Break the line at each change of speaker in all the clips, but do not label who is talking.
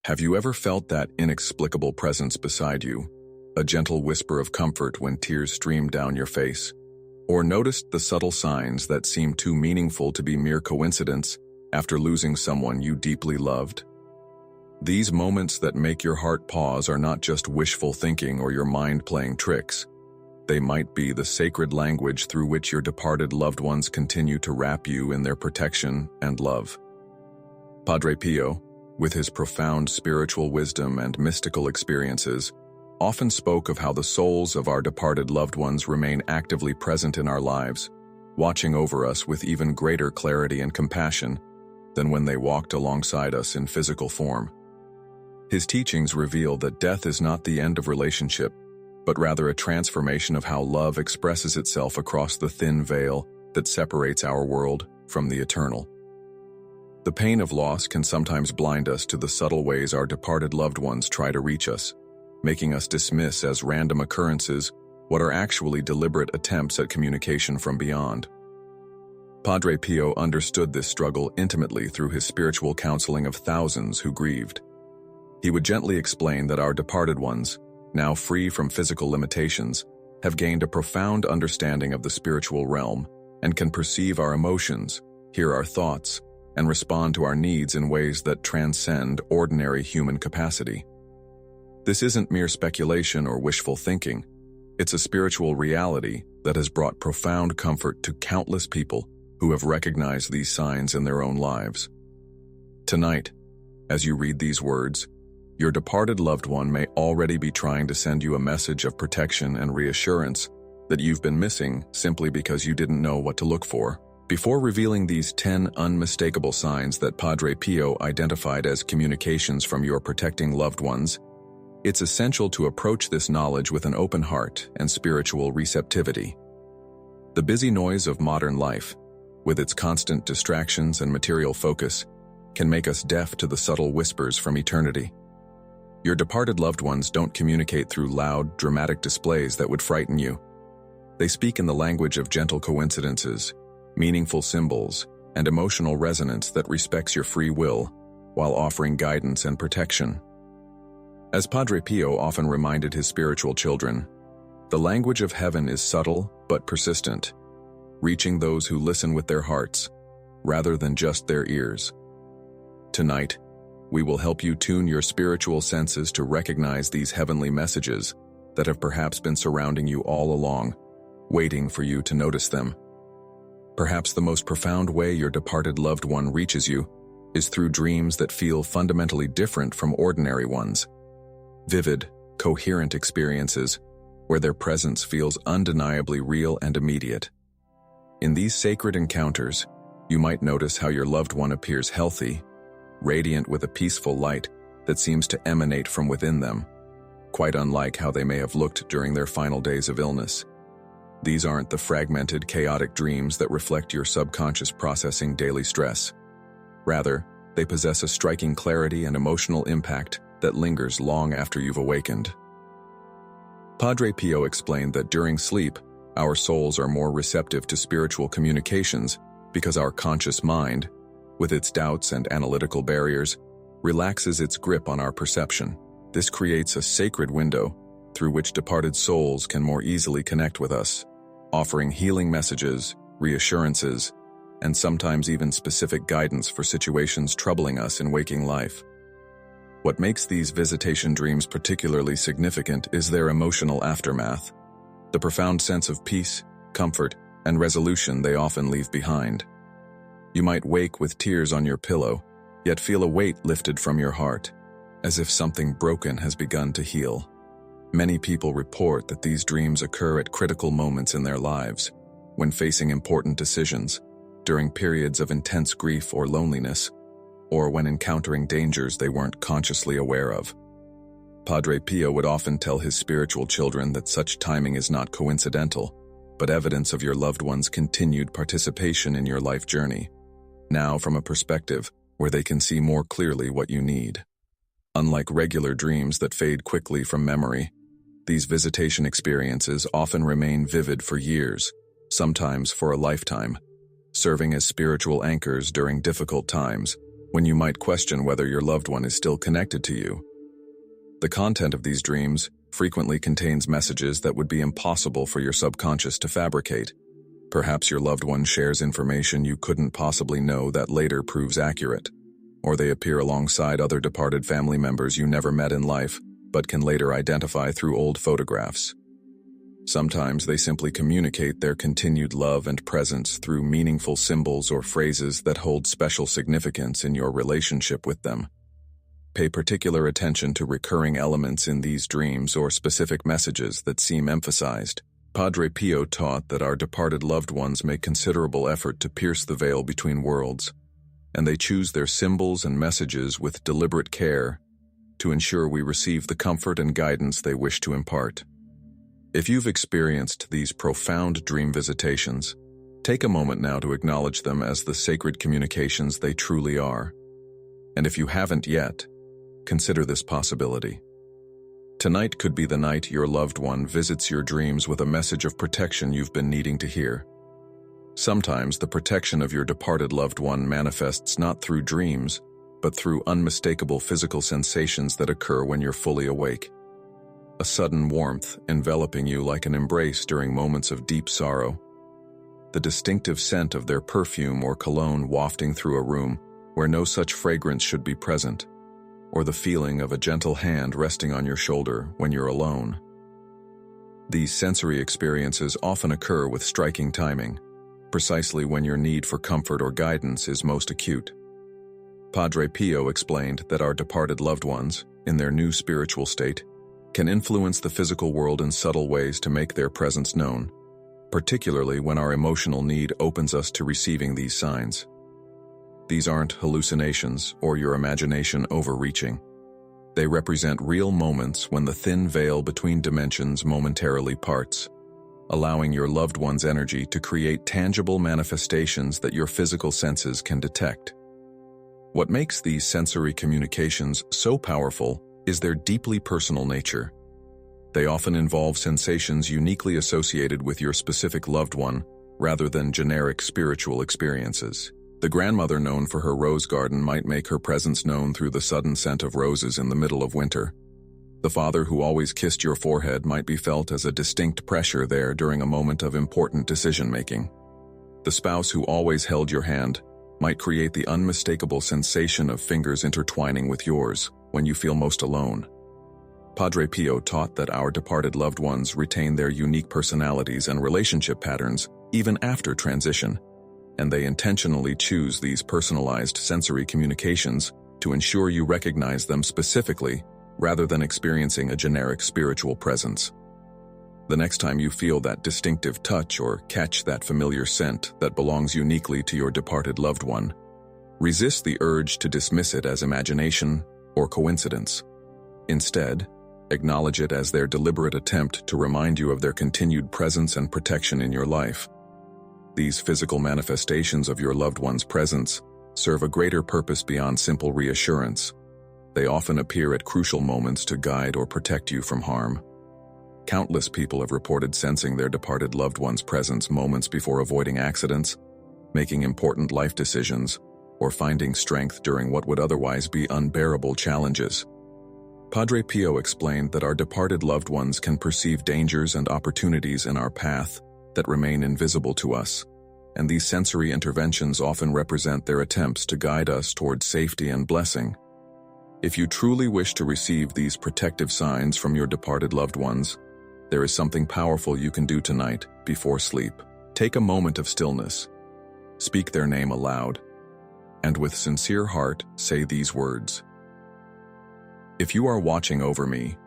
Have you ever felt that inexplicable presence beside you, a gentle whisper of comfort when tears stream down your face? Or noticed the subtle signs that seem too meaningful to be mere coincidence after losing someone you deeply loved? These moments that make your heart pause are not just wishful thinking or your mind playing tricks. They might be the sacred language through which your departed loved ones continue to wrap you in their protection and love. Padre Pio, with his profound spiritual wisdom and mystical experiences, often spoke of how the souls of our departed loved ones remain actively present in our lives, watching over us with even greater clarity and compassion than when they walked alongside us in physical form. His teachings reveal that death is not the end of relationship, but rather a transformation of how love expresses itself across the thin veil that separates our world from the eternal. The pain of loss can sometimes blind us to the subtle ways our departed loved ones try to reach us, making us dismiss as random occurrences what are actually deliberate attempts at communication from beyond. Padre Pio understood this struggle intimately through his spiritual counseling of thousands who grieved. He would gently explain that our departed ones, now free from physical limitations, have gained a profound understanding of the spiritual realm and can perceive our emotions, hear our thoughts, and respond to our needs in ways that transcend ordinary human capacity. This isn't mere speculation or wishful thinking. It's a spiritual reality that has brought profound comfort to countless people who have recognized these signs in their own lives. Tonight, as you read these words, your departed loved one may already be trying to send you a message of protection and reassurance that you've been missing simply because you didn't know what to look for. Before revealing these 10 unmistakable signs that Padre Pio identified as communications from your protecting loved ones, it's essential to approach this knowledge with an open heart and spiritual receptivity. The busy noise of modern life, with its constant distractions and material focus, can make us deaf to the subtle whispers from eternity. Your departed loved ones don't communicate through loud, dramatic displays that would frighten you. They speak in the language of gentle coincidences, meaningful symbols, and emotional resonance that respects your free will while offering guidance and protection. As Padre Pio often reminded his spiritual children, the language of heaven is subtle but persistent, reaching those who listen with their hearts rather than just their ears. Tonight, we will help you tune your spiritual senses to recognize these heavenly messages that have perhaps been surrounding you all along, waiting for you to notice them. Perhaps the most profound way your departed loved one reaches you is through dreams that feel fundamentally different from ordinary ones. Vivid, coherent experiences where their presence feels undeniably real and immediate. In these sacred encounters, you might notice how your loved one appears healthy, radiant with a peaceful light that seems to emanate from within them, quite unlike how they may have looked during their final days of illness. These aren't the fragmented, chaotic dreams that reflect your subconscious processing daily stress. Rather, they possess a striking clarity and emotional impact that lingers long after you've awakened. Padre Pio explained that during sleep, our souls are more receptive to spiritual communications because our conscious mind, with its doubts and analytical barriers, relaxes its grip on our perception. This creates a sacred window through which departed souls can more easily connect with us, offering healing messages, reassurances, and sometimes even specific guidance for situations troubling us in waking life. What makes these visitation dreams particularly significant is their emotional aftermath, the profound sense of peace, comfort, and resolution they often leave behind. You might wake with tears on your pillow, yet feel a weight lifted from your heart, as if something broken has begun to heal. Many people report that these dreams occur at critical moments in their lives, when facing important decisions, during periods of intense grief or loneliness, or when encountering dangers they weren't consciously aware of. Padre Pio would often tell his spiritual children that such timing is not coincidental, but evidence of your loved one's continued participation in your life journey, now from a perspective where they can see more clearly what you need. Unlike regular dreams that fade quickly from memory, these visitation experiences often remain vivid for years, sometimes for a lifetime, serving as spiritual anchors during difficult times when you might question whether your loved one is still connected to you. The content of these dreams frequently contains messages that would be impossible for your subconscious to fabricate. Perhaps your loved one shares information you couldn't possibly know that later proves accurate, or they appear alongside other departed family members you never met in life, but can later identify through old photographs. Sometimes they simply communicate their continued love and presence through meaningful symbols or phrases that hold special significance in your relationship with them. Pay particular attention to recurring elements in these dreams or specific messages that seem emphasized. Padre Pio taught that our departed loved ones make considerable effort to pierce the veil between worlds, and they choose their symbols and messages with deliberate care to ensure we receive the comfort and guidance they wish to impart. If you've experienced these profound dream visitations, take a moment now to acknowledge them as the sacred communications they truly are. And if you haven't yet, consider this possibility. Tonight could be the night your loved one visits your dreams with a message of protection you've been needing to hear. Sometimes the protection of your departed loved one manifests not through dreams, but through unmistakable physical sensations that occur when you're fully awake. A sudden warmth enveloping you like an embrace during moments of deep sorrow. The distinctive scent of their perfume or cologne wafting through a room where no such fragrance should be present, or the feeling of a gentle hand resting on your shoulder when you're alone. These sensory experiences often occur with striking timing, precisely when your need for comfort or guidance is most acute. Padre Pio explained that our departed loved ones, in their new spiritual state, can influence the physical world in subtle ways to make their presence known, particularly when our emotional need opens us to receiving these signs. These aren't hallucinations or your imagination overreaching. They represent real moments when the thin veil between dimensions momentarily parts, allowing your loved one's energy to create tangible manifestations that your physical senses can detect. What makes these sensory communications so powerful is their deeply personal nature. They often involve sensations uniquely associated with your specific loved one, rather than generic spiritual experiences. The grandmother known for her rose garden might make her presence known through the sudden scent of roses in the middle of winter. The father who always kissed your forehead might be felt as a distinct pressure there during a moment of important decision-making. The spouse who always held your hand might create the unmistakable sensation of fingers intertwining with yours when you feel most alone. Padre Pio taught that our departed loved ones retain their unique personalities and relationship patterns even after transition, and they intentionally choose these personalized sensory communications to ensure you recognize them specifically rather than experiencing a generic spiritual presence. The next time you feel that distinctive touch or catch that familiar scent that belongs uniquely to your departed loved one, resist the urge to dismiss it as imagination or coincidence. Instead, acknowledge it as their deliberate attempt to remind you of their continued presence and protection in your life. These physical manifestations of your loved one's presence serve a greater purpose beyond simple reassurance. They often appear at crucial moments to guide or protect you from harm. Countless people have reported sensing their departed loved one's presence moments before avoiding accidents, making important life decisions, or finding strength during what would otherwise be unbearable challenges. Padre Pio explained that our departed loved ones can perceive dangers and opportunities in our path that remain invisible to us, and these sensory interventions often represent their attempts to guide us towards safety and blessing. If you truly wish to receive these protective signs from your departed loved ones, there is something powerful you can do tonight before sleep. Take a moment of stillness, speak their name aloud, and with sincere heart say these words. If you are watching over me,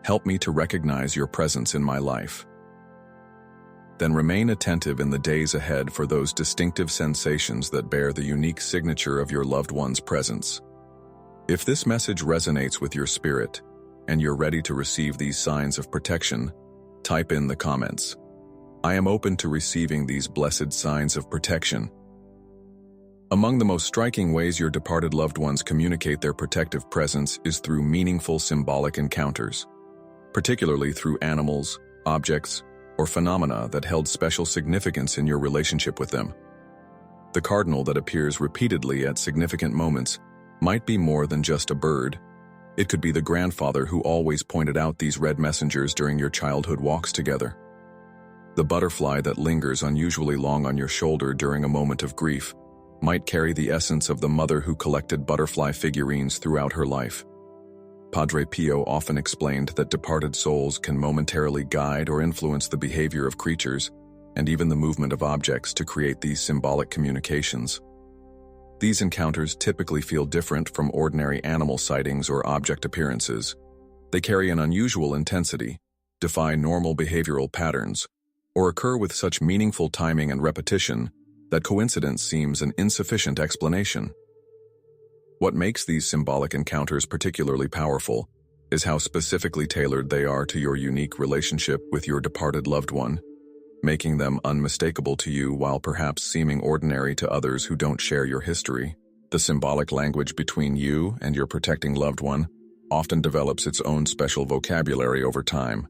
help me to recognize your presence in my life. Then remain attentive in the days ahead for those distinctive sensations that bear the unique signature of your loved one's presence. If this message resonates with your spirit, and you're ready to receive these signs of protection, type in the comments. I am open to receiving these blessed signs of protection. Among the most striking ways your departed loved ones communicate their protective presence is through meaningful symbolic encounters, particularly through animals, objects, or phenomena that held special significance in your relationship with them. The cardinal that appears repeatedly at significant moments might be more than just a bird. It could be the grandfather who always pointed out these red messengers during your childhood walks together. The butterfly that lingers unusually long on your shoulder during a moment of grief might carry the essence of the mother who collected butterfly figurines throughout her life. Padre Pio often explained that departed souls can momentarily guide or influence the behavior of creatures and even the movement of objects to create these symbolic communications. These encounters typically feel different from ordinary animal sightings or object appearances. They carry an unusual intensity, defy normal behavioral patterns, or occur with such meaningful timing and repetition that coincidence seems an insufficient explanation. What makes these symbolic encounters particularly powerful is how specifically tailored they are to your unique relationship with your departed loved one, making them unmistakable to you while perhaps seeming ordinary to others who don't share your history. The symbolic language between you and your protecting loved one often develops its own special vocabulary over time,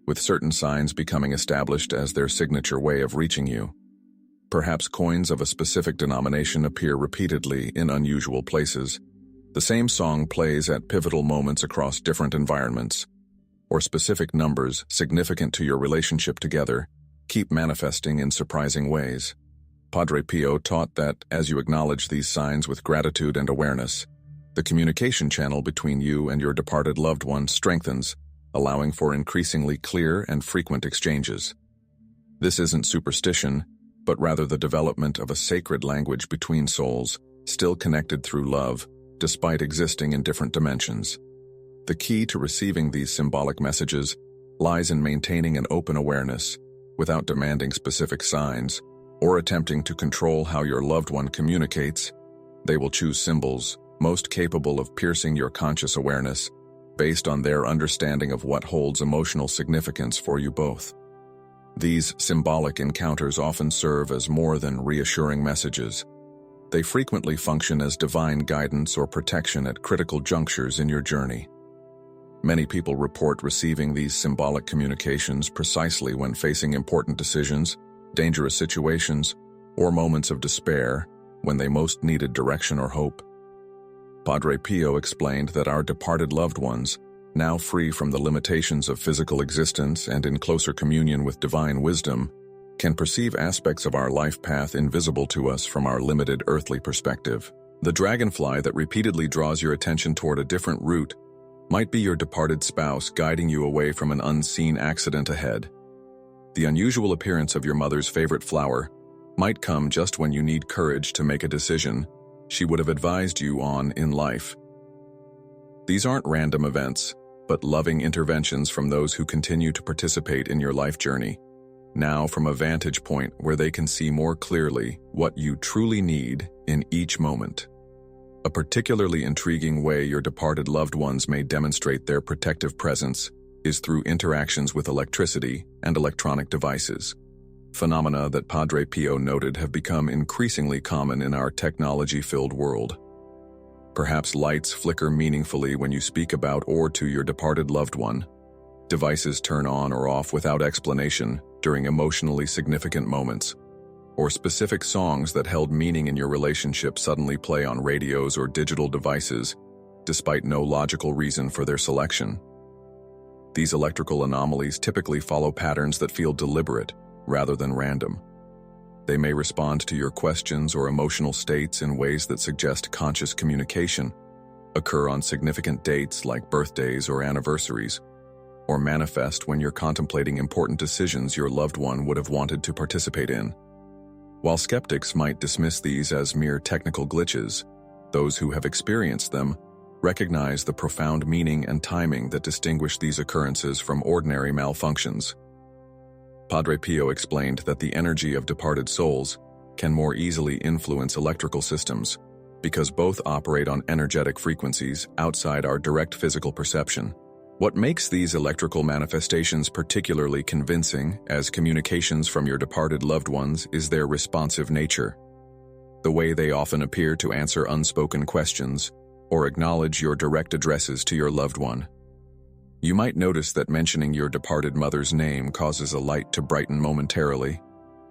with certain signs becoming established as their signature way of reaching you. Perhaps coins of a specific denomination appear repeatedly in unusual places. The same song plays at pivotal moments across different environments, or specific numbers significant to your relationship together keep manifesting in surprising ways. Padre Pio taught that as you acknowledge these signs with gratitude and awareness, the communication channel between you and your departed loved one strengthens, allowing for increasingly clear and frequent exchanges. This isn't superstition, but rather the development of a sacred language between souls, still connected through love, despite existing in different dimensions. The key to receiving these symbolic messages lies in maintaining an open awareness, without demanding specific signs, or attempting to control how your loved one communicates. They will choose symbols most capable of piercing your conscious awareness, based on their understanding of what holds emotional significance for you both. These symbolic encounters often serve as more than reassuring messages. They frequently function as divine guidance or protection at critical junctures in your journey. Many people report receiving these symbolic communications precisely when facing important decisions, dangerous situations, or moments of despair when they most needed direction or hope. Padre Pio explained that our departed loved ones, now free from the limitations of physical existence and in closer communion with divine wisdom, can perceive aspects of our life path invisible to us from our limited earthly perspective. The dragonfly that repeatedly draws your attention toward a different route might be your departed spouse guiding you away from an unseen accident ahead. The unusual appearance of your mother's favorite flower might come just when you need courage to make a decision she would have advised you on in life. These aren't random events, but loving interventions from those who continue to participate in your life journey, now from a vantage point where they can see more clearly what you truly need in each moment. A particularly intriguing way your departed loved ones may demonstrate their protective presence is through interactions with electricity and electronic devices. Phenomena that Padre Pio noted have become increasingly common in our technology-filled world. Perhaps lights flicker meaningfully when you speak about or to your departed loved one. Devices turn on or off without explanation during emotionally significant moments, or specific songs that held meaning in your relationship suddenly play on radios or digital devices, despite no logical reason for their selection. These electrical anomalies typically follow patterns that feel deliberate rather than random. They may respond to your questions or emotional states in ways that suggest conscious communication, occur on significant dates like birthdays or anniversaries, or manifest when you're contemplating important decisions your loved one would have wanted to participate in. While skeptics might dismiss these as mere technical glitches, those who have experienced them recognize the profound meaning and timing that distinguish these occurrences from ordinary malfunctions. Padre Pio explained that the energy of departed souls can more easily influence electrical systems because both operate on energetic frequencies outside our direct physical perception. What makes these electrical manifestations particularly convincing as communications from your departed loved ones is their responsive nature. The way they often appear to answer unspoken questions or acknowledge your direct addresses to your loved one. You might notice that mentioning your departed mother's name causes a light to brighten momentarily,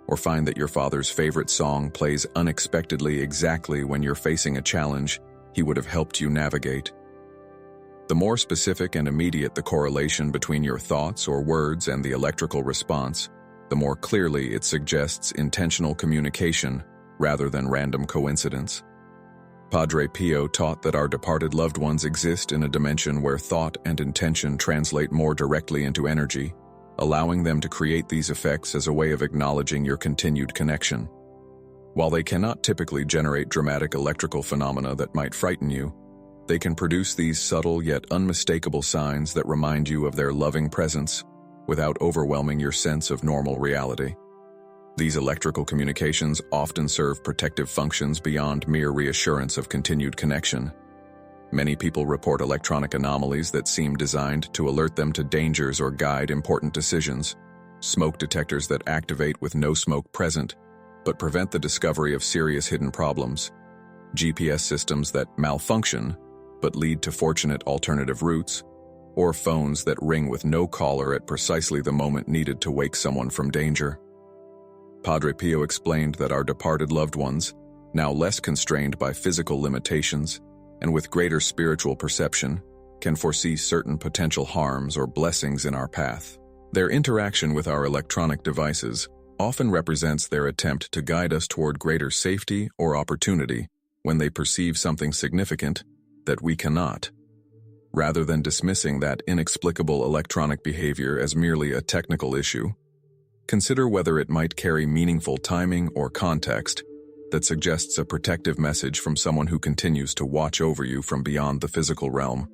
or find that your father's favorite song plays unexpectedly exactly when you're facing a challenge he would have helped you navigate. The more specific and immediate the correlation between your thoughts or words and the electrical response, the more clearly it suggests intentional communication rather than random coincidence. Padre Pio taught that our departed loved ones exist in a dimension where thought and intention translate more directly into energy, allowing them to create these effects as a way of acknowledging your continued connection. While they cannot typically generate dramatic electrical phenomena that might frighten you, they can produce these subtle yet unmistakable signs that remind you of their loving presence without overwhelming your sense of normal reality. These electrical communications often serve protective functions beyond mere reassurance of continued connection. Many people report electronic anomalies that seem designed to alert them to dangers or guide important decisions, smoke detectors that activate with no smoke present, but prevent the discovery of serious hidden problems, GPS systems that malfunction but lead to fortunate alternative routes, or phones that ring with no caller at precisely the moment needed to wake someone from danger. Padre Pio explained that our departed loved ones, now less constrained by physical limitations and with greater spiritual perception, can foresee certain potential harms or blessings in our path. Their interaction with our electronic devices often represents their attempt to guide us toward greater safety or opportunity when they perceive something significant that we cannot. Rather than dismissing that inexplicable electronic behavior as merely a technical issue, consider whether it might carry meaningful timing or context that suggests a protective message from someone who continues to watch over you from beyond the physical realm.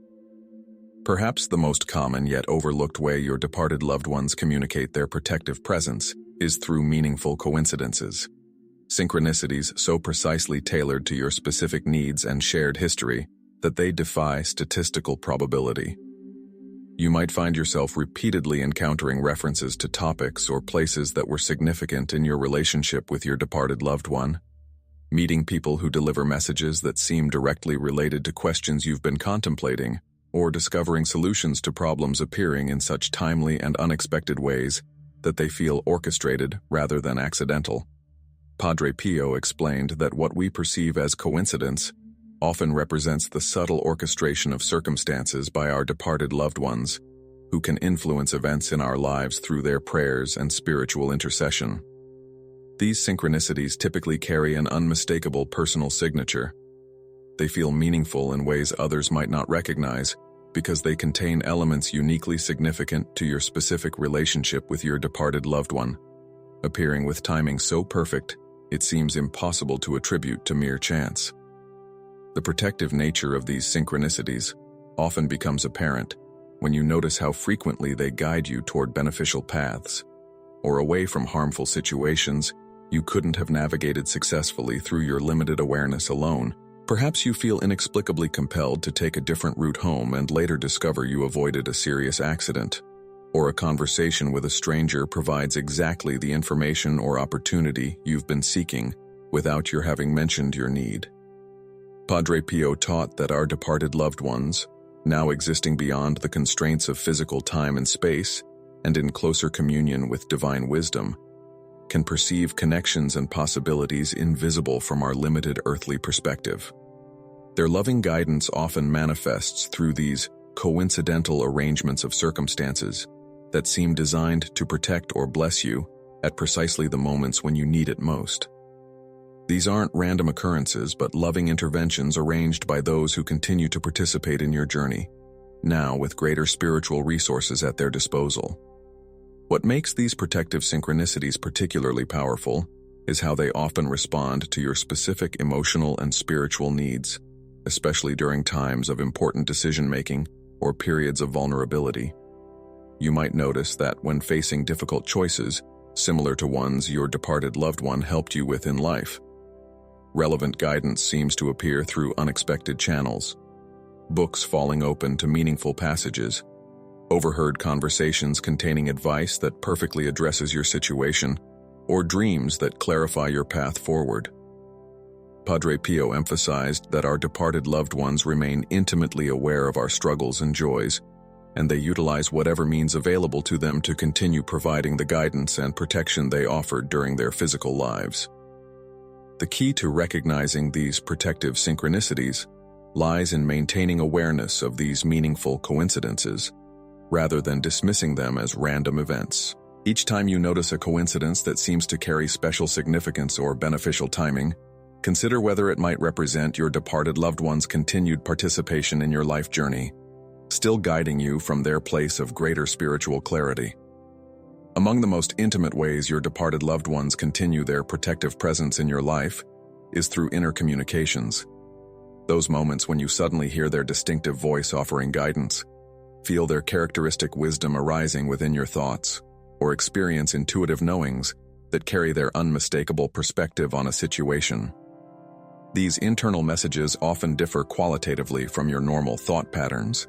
Perhaps the most common yet overlooked way your departed loved ones communicate their protective presence is through meaningful coincidences. Synchronicities so precisely tailored to your specific needs and shared history that they defy statistical probability. You might find yourself repeatedly encountering references to topics or places that were significant in your relationship with your departed loved one, meeting people who deliver messages that seem directly related to questions you've been contemplating, or discovering solutions to problems appearing in such timely and unexpected ways that they feel orchestrated rather than accidental. Padre Pio explained that what we perceive as coincidence often represents the subtle orchestration of circumstances by our departed loved ones, who can influence events in our lives through their prayers and spiritual intercession. These synchronicities typically carry an unmistakable personal signature. They feel meaningful in ways others might not recognize because they contain elements uniquely significant to your specific relationship with your departed loved one, appearing with timing so perfect it seems impossible to attribute to mere chance. The protective nature of these synchronicities often becomes apparent when you notice how frequently they guide you toward beneficial paths, or away from harmful situations you couldn't have navigated successfully through your limited awareness alone. Perhaps you feel inexplicably compelled to take a different route home and later discover you avoided a serious accident, or a conversation with a stranger provides exactly the information or opportunity you've been seeking without your having mentioned your need. Padre Pio taught that our departed loved ones, now existing beyond the constraints of physical time and space and in closer communion with divine wisdom, can perceive connections and possibilities invisible from our limited earthly perspective. Their loving guidance often manifests through these coincidental arrangements of circumstances that seem designed to protect or bless you at precisely the moments when you need it most. These aren't random occurrences, but loving interventions arranged by those who continue to participate in your journey, now with greater spiritual resources at their disposal. What makes these protective synchronicities particularly powerful is how they often respond to your specific emotional and spiritual needs, especially during times of important decision-making or periods of vulnerability. You might notice that when facing difficult choices, similar to ones your departed loved one helped you with in life, relevant guidance seems to appear through unexpected channels. Books falling open to meaningful passages, overheard conversations containing advice that perfectly addresses your situation, or dreams that clarify your path forward. Padre Pio emphasized that our departed loved ones remain intimately aware of our struggles and joys, and they utilize whatever means available to them to continue providing the guidance and protection they offered during their physical lives. The key to recognizing these protective synchronicities lies in maintaining awareness of these meaningful coincidences, rather than dismissing them as random events. Each time you notice a coincidence that seems to carry special significance or beneficial timing, consider whether it might represent your departed loved one's continued participation in your life journey, still guiding you from their place of greater spiritual clarity. Among the most intimate ways your departed loved ones continue their protective presence in your life is through inner communications. Those moments when you suddenly hear their distinctive voice offering guidance, feel their characteristic wisdom arising within your thoughts, or experience intuitive knowings that carry their unmistakable perspective on a situation. These internal messages often differ qualitatively from your normal thought patterns.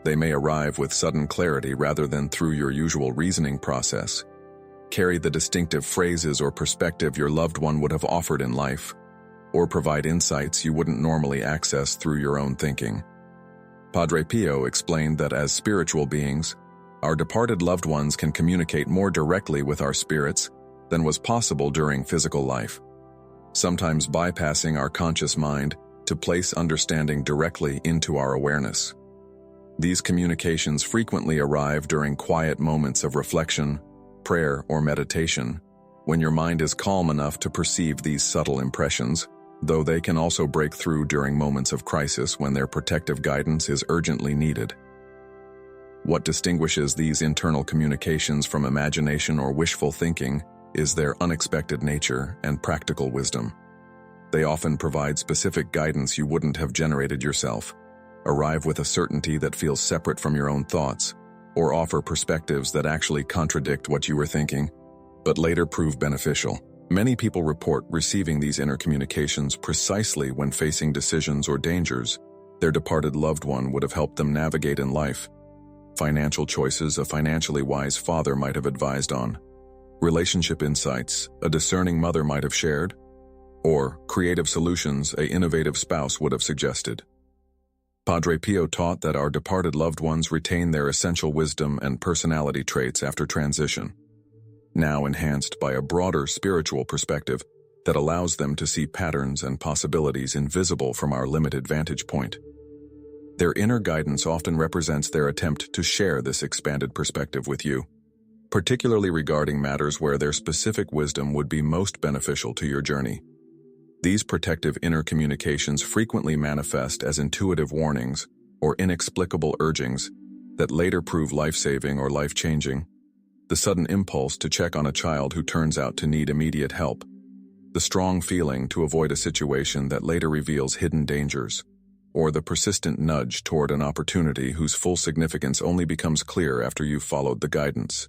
They may arrive with sudden clarity rather than through your usual reasoning process, carry the distinctive phrases or perspective your loved one would have offered in life, or provide insights you wouldn't normally access through your own thinking. Padre Pio explained that as spiritual beings, our departed loved ones can communicate more directly with our spirits than was possible during physical life, sometimes bypassing our conscious mind to place understanding directly into our awareness. These communications frequently arrive during quiet moments of reflection, prayer, or meditation, when your mind is calm enough to perceive these subtle impressions, though they can also break through during moments of crisis when their protective guidance is urgently needed. What distinguishes these internal communications from imagination or wishful thinking is their unexpected nature and practical wisdom. They often provide specific guidance you wouldn't have generated yourself, arrive with a certainty that feels separate from your own thoughts, or offer perspectives that actually contradict what you were thinking, but later prove beneficial. Many people report receiving these inner communications precisely when facing decisions or dangers their departed loved one would have helped them navigate in life. Financial choices a financially wise father might have advised on, relationship insights a discerning mother might have shared, or creative solutions an innovative spouse would have suggested. Padre Pio taught that our departed loved ones retain their essential wisdom and personality traits after transition, now enhanced by a broader spiritual perspective that allows them to see patterns and possibilities invisible from our limited vantage point. Their inner guidance often represents their attempt to share this expanded perspective with you, particularly regarding matters where their specific wisdom would be most beneficial to your journey. These protective inner communications frequently manifest as intuitive warnings or inexplicable urgings that later prove life-saving or life-changing. The sudden impulse to check on a child who turns out to need immediate help. The strong feeling to avoid a situation that later reveals hidden dangers. Or the persistent nudge toward an opportunity whose full significance only becomes clear after you've followed the guidance.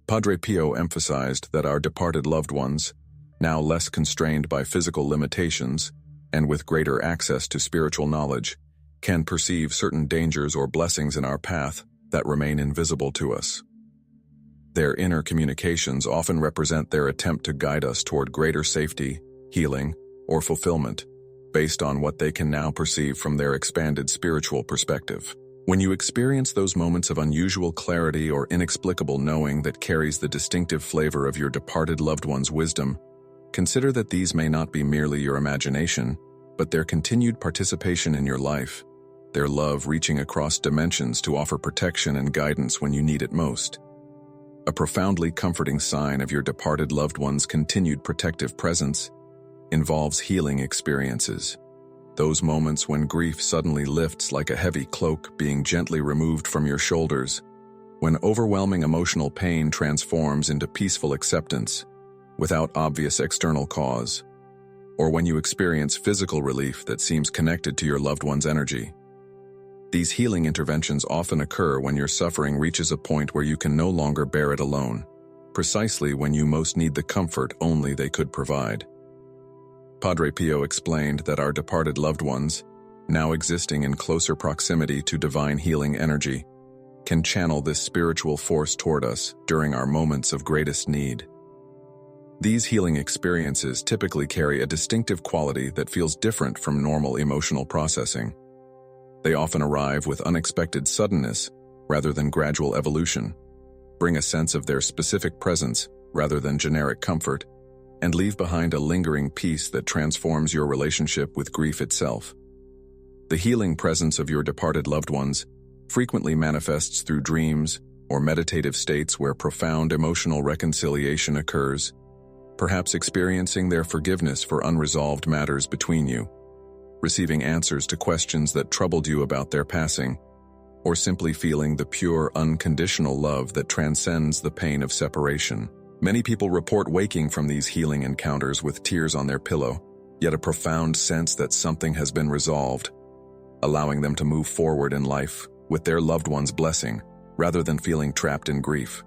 Padre Pio emphasized that our departed loved ones, now less constrained by physical limitations and with greater access to spiritual knowledge, can perceive certain dangers or blessings in our path that remain invisible to us. Their inner communications often represent their attempt to guide us toward greater safety, healing, or fulfillment, based on what they can now perceive from their expanded spiritual perspective. When you experience those moments of unusual clarity or inexplicable knowing that carries the distinctive flavor of your departed loved one's wisdom, consider that these may not be merely your imagination, but their continued participation in your life, their love reaching across dimensions to offer protection and guidance when you need it most. A profoundly comforting sign of your departed loved one's continued protective presence involves healing experiences. Those moments when grief suddenly lifts like a heavy cloak being gently removed from your shoulders, when overwhelming emotional pain transforms into peaceful acceptance without obvious external cause, or when you experience physical relief that seems connected to your loved one's energy. These healing interventions often occur when your suffering reaches a point where you can no longer bear it alone, precisely when you most need the comfort only they could provide. Padre Pio explained that our departed loved ones, now existing in closer proximity to divine healing energy, can channel this spiritual force toward us during our moments of greatest need. These healing experiences typically carry a distinctive quality that feels different from normal emotional processing. They often arrive with unexpected suddenness rather than gradual evolution. Bring a sense of their specific presence rather than generic comfort, and leave behind a lingering peace that transforms your relationship with grief itself. The healing presence of your departed loved ones frequently manifests through dreams or meditative states where profound emotional reconciliation occurs, perhaps experiencing their forgiveness for unresolved matters between you, receiving answers to questions that troubled you about their passing, or simply feeling the pure, unconditional love that transcends the pain of separation. Many people report waking from these healing encounters with tears on their pillow, yet a profound sense that something has been resolved, allowing them to move forward in life with their loved one's blessing, rather than feeling trapped in grief.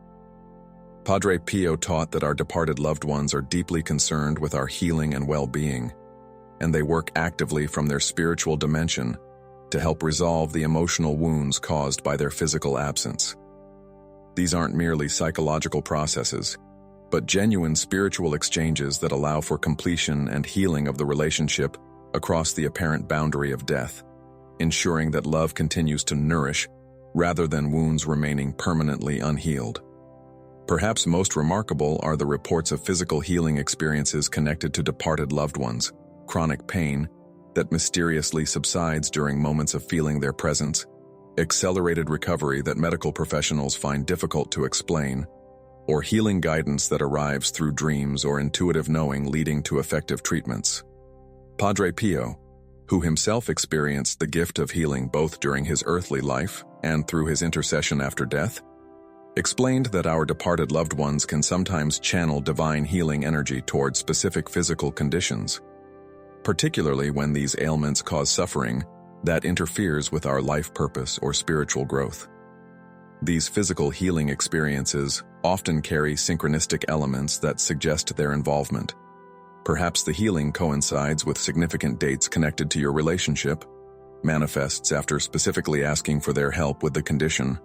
Padre Pio taught that our departed loved ones are deeply concerned with our healing and well-being, and they work actively from their spiritual dimension to help resolve the emotional wounds caused by their physical absence. These aren't merely psychological processes, but genuine spiritual exchanges that allow for completion and healing of the relationship across the apparent boundary of death, ensuring that love continues to nourish rather than wounds remaining permanently unhealed. Perhaps most remarkable are the reports of physical healing experiences connected to departed loved ones, chronic pain that mysteriously subsides during moments of feeling their presence, accelerated recovery that medical professionals find difficult to explain, or healing guidance that arrives through dreams or intuitive knowing leading to effective treatments. Padre Pio, who himself experienced the gift of healing both during his earthly life and through his intercession after death, explained that our departed loved ones can sometimes channel divine healing energy toward specific physical conditions, particularly when these ailments cause suffering that interferes with our life purpose or spiritual growth. These physical healing experiences often carry synchronistic elements that suggest their involvement. Perhaps the healing coincides with significant dates connected to your relationship, manifests after specifically asking for their help with the condition,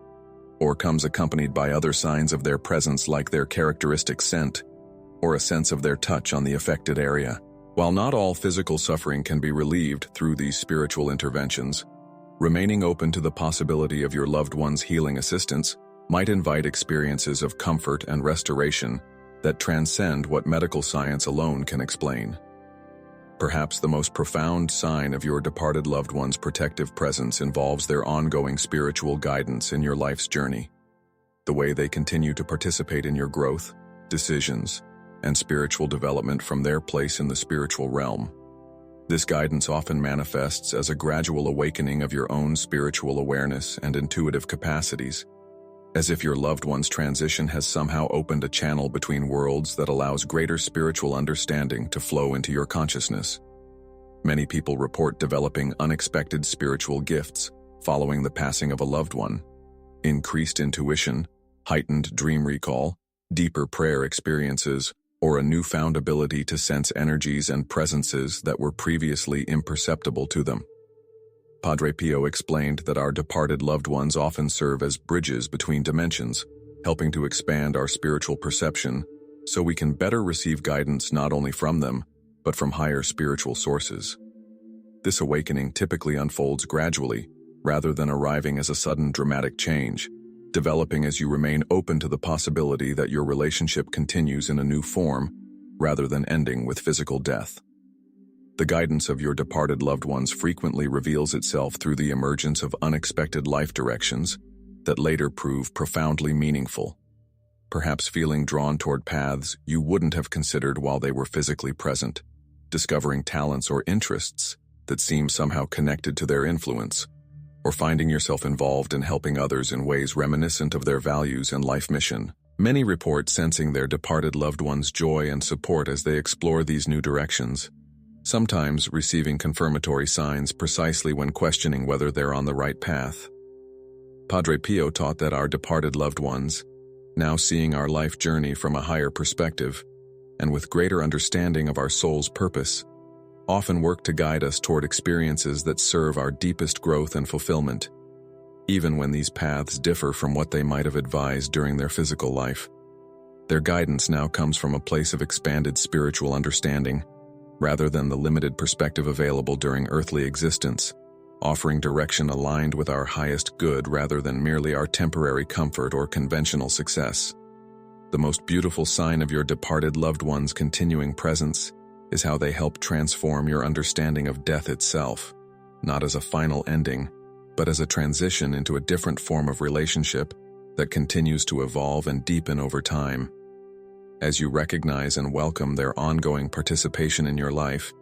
or comes accompanied by other signs of their presence like their characteristic scent or a sense of their touch on the affected area. While not all physical suffering can be relieved through these spiritual interventions, remaining open to the possibility of your loved one's healing assistance might invite experiences of comfort and restoration that transcend what medical science alone can explain. Perhaps the most profound sign of your departed loved one's protective presence involves their ongoing spiritual guidance in your life's journey, the way they continue to participate in your growth, decisions, and spiritual development from their place in the spiritual realm. This guidance often manifests as a gradual awakening of your own spiritual awareness and intuitive capacities, as if your loved one's transition has somehow opened a channel between worlds that allows greater spiritual understanding to flow into your consciousness. Many people report developing unexpected spiritual gifts following the passing of a loved one. Increased intuition, heightened dream recall, deeper prayer experiences, or a newfound ability to sense energies and presences that were previously imperceptible to them. Padre Pio explained that our departed loved ones often serve as bridges between dimensions, helping to expand our spiritual perception so we can better receive guidance not only from them, but from higher spiritual sources. This awakening typically unfolds gradually, rather than arriving as a sudden dramatic change, developing as you remain open to the possibility that your relationship continues in a new form, rather than ending with physical death. The guidance of your departed loved ones frequently reveals itself through the emergence of unexpected life directions that later prove profoundly meaningful, perhaps feeling drawn toward paths you wouldn't have considered while they were physically present, discovering talents or interests that seem somehow connected to their influence, or finding yourself involved in helping others in ways reminiscent of their values and life mission. Many report sensing their departed loved ones' joy and support as they explore these new directions, sometimes receiving confirmatory signs precisely when questioning whether they're on the right path. Padre Pio taught that our departed loved ones, now seeing our life journey from a higher perspective and with greater understanding of our soul's purpose, often work to guide us toward experiences that serve our deepest growth and fulfillment, even when these paths differ from what they might have advised during their physical life. Their guidance now comes from a place of expanded spiritual understanding, rather than the limited perspective available during earthly existence, offering direction aligned with our highest good rather than merely our temporary comfort or conventional success. The most beautiful sign of your departed loved one's continuing presence is how they help transform your understanding of death itself, not as a final ending, but as a transition into a different form of relationship that continues to evolve and deepen over time. As you recognize and welcome their ongoing participation in your life,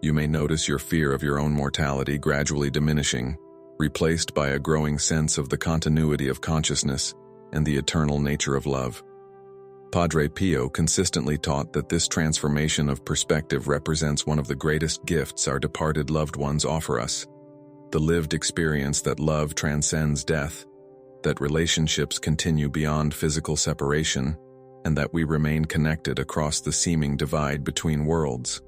you may notice your fear of your own mortality gradually diminishing, replaced by a growing sense of the continuity of consciousness and the eternal nature of love. Padre Pio consistently taught that this transformation of perspective represents one of the greatest gifts our departed loved ones offer us. The lived experience that love transcends death, that relationships continue beyond physical separation, and that we remain connected across the seeming divide between worlds.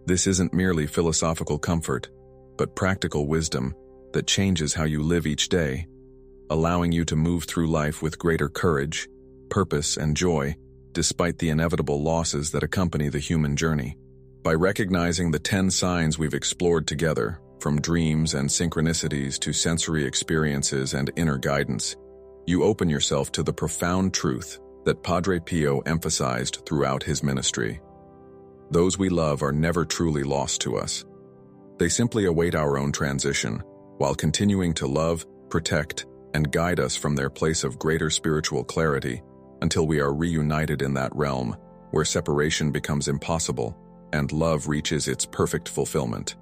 This isn't merely philosophical comfort, but practical wisdom that changes how you live each day, allowing you to move through life with greater courage, purpose, and joy, despite the inevitable losses that accompany the human journey. By recognizing the 10 signs we've explored together, from dreams and synchronicities to sensory experiences and inner guidance, you open yourself to the profound truth that Padre Pio emphasized throughout his ministry. Those we love are never truly lost to us. They simply await our own transition, while continuing to love, protect, and guide us from their place of greater spiritual clarity until we are reunited in that realm where separation becomes impossible and love reaches its perfect fulfillment.